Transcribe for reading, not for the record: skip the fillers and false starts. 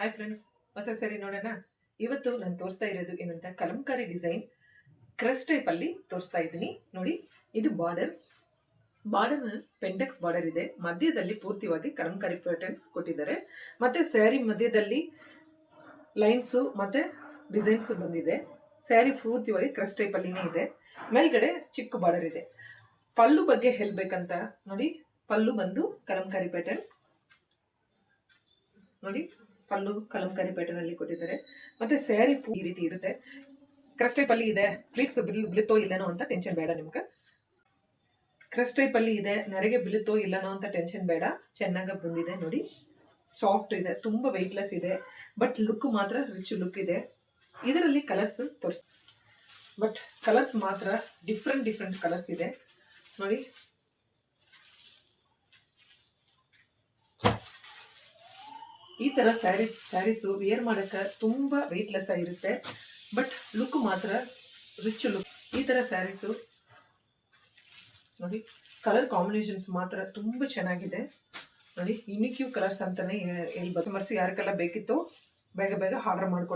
Hi friends, ಮತ್ತೆ ಸರಿ ನೋಡೋಣ. ಇವತ್ತು ನಾನು ತೋರಿಸ್ತಾ ಇರೋದು ಏನಂತ ಕಲಂಕಾರಿ ಡಿಸೈನ್ ಕ್ರಸ್ಟ್ ಟೈಪ್ ಅಲ್ಲಿ ತೋರಿಸ್ತಾ ಇದ್ದೀನಿ. ನೋಡಿ, ಇದು ಬಾರ್ಡರ್ ಪೆಂಟೆಕ್ಸ್ ಬಾರ್ಡರ್ ಇದೆ. ಮಧ್ಯದಲ್ಲಿ ಪೂರ್ತಿಯಾಗಿ ಕಲಂಕಾರಿ ಪ್ಯಾಟರ್ನ್ಸ್ ಕೊಟ್ಟಿದ್ದಾರೆ. ಮತ್ತೆ ಸ್ಯಾರಿ ಮಧ್ಯದಲ್ಲಿ ಲೈನ್ಸು ಮತ್ತೆ ಡಿಸೈನ್ಸ್ ಬಂದಿದೆ. ಸ್ಯಾರಿ ಪೂರ್ತಿಯಾಗಿ ಕ್ರಸ್ಟ್ ಟೈಪ್ ಅಲ್ಲಿನೇ ಇದೆ. ಮೇಲ್ಗಡೆ ಚಿಕ್ಕ ಬಾರ್ಡರ್ ಇದೆ. ಪಲ್ಲು ಬಗ್ಗೆ ಹೇಳ್ಬೇಕಂತ ನೋಡಿ, ಪಲ್ಲು ಬಂದು ಕಲಂಕಾರಿ ಪ್ಯಾಟರ್ನ್ ನೋಡಿ, ಪಲ್ಲು ಕಲಂಕಾರಿ ಪ್ಯಾಟರ್ನ್ ಅಲ್ಲಿ ಕೊಟ್ಟಿದ್ದಾರೆ. ಮತ್ತೆ ಸ್ಯಾರಿ ಈ ರೀತಿ ಇರುತ್ತೆ. ಕ್ರಸ್ಟ್ ಟೈಪ್ ಅಲ್ಲಿ ಇದೆ. ಫ್ಲೀಟ್ಸ್ ಬೀಳುತ್ತೋ ಇಲ್ಲನೋ ಅಂತ ಟೆನ್ಷನ್ ಬೇಡ ನಿಮ್ಗೆ. ಕ್ರಸ್ಟ್ ಟೈಪ್ ಅಲ್ಲಿ ಇದೆ, ನೆರೆಗೆ ಬೀಳುತ್ತೋ ಇಲ್ಲನೋ ಅಂತ ಟೆನ್ಷನ್ ಬೇಡ. ಚೆನ್ನಾಗಿ ಬಂದಿದೆ ನೋಡಿ, ಸಾಫ್ಟ್ ಇದೆ, ತುಂಬಾ ವೆಯ್ಟ್ಲೆಸ್ ಇದೆ. ಬಟ್ ಲುಕ್ ಮಾತ್ರ ರಿಚ್ ಲುಕ್ ಇದೆ. ಇದರಲ್ಲಿ ಕಲರ್ಸ್ ತೋರಿಸ್, ಬಟ್ ಕಲರ್ಸ್ ಮಾತ್ರ ಡಿಫ್ರೆಂಟ್ ಕಲರ್ಸ್ ಇದೆ ನೋಡಿ. ಈ ತರ ಸ್ಯಾರೀಸು ವೇರ್ ಮಾಡಕ್ಕೆ ತುಂಬಾ ವೆಯ್ಟ್ಲೆಸ್ ಆಗಿರುತ್ತೆ. ಬಟ್ ಲುಕ್ ಮಾತ್ರ ರಿಚ್ ಲುಕ್. ಈ ತರ ಸ್ಯಾರೀಸು ನೋಡಿ, ಕಲರ್ ಕಾಂಬಿನೇಷನ್ಸ್ ಮಾತ್ರ ತುಂಬಾ ಚೆನ್ನಾಗಿದೆ ನೋಡಿ. ಯುನಿಕ್ಯೂ ಕಲರ್ಸ್ ಅಂತಾನೆ ಹೇಳ್ಬೋದು. ಕಸ್ಟಮರ್ಸ್ ಯಾರಿಗೆಲ್ಲ ಬೇಕಿತ್ತು ಬೇಗ ಆರ್ಡರ್ ಮಾಡ್ಕೊಡಿ.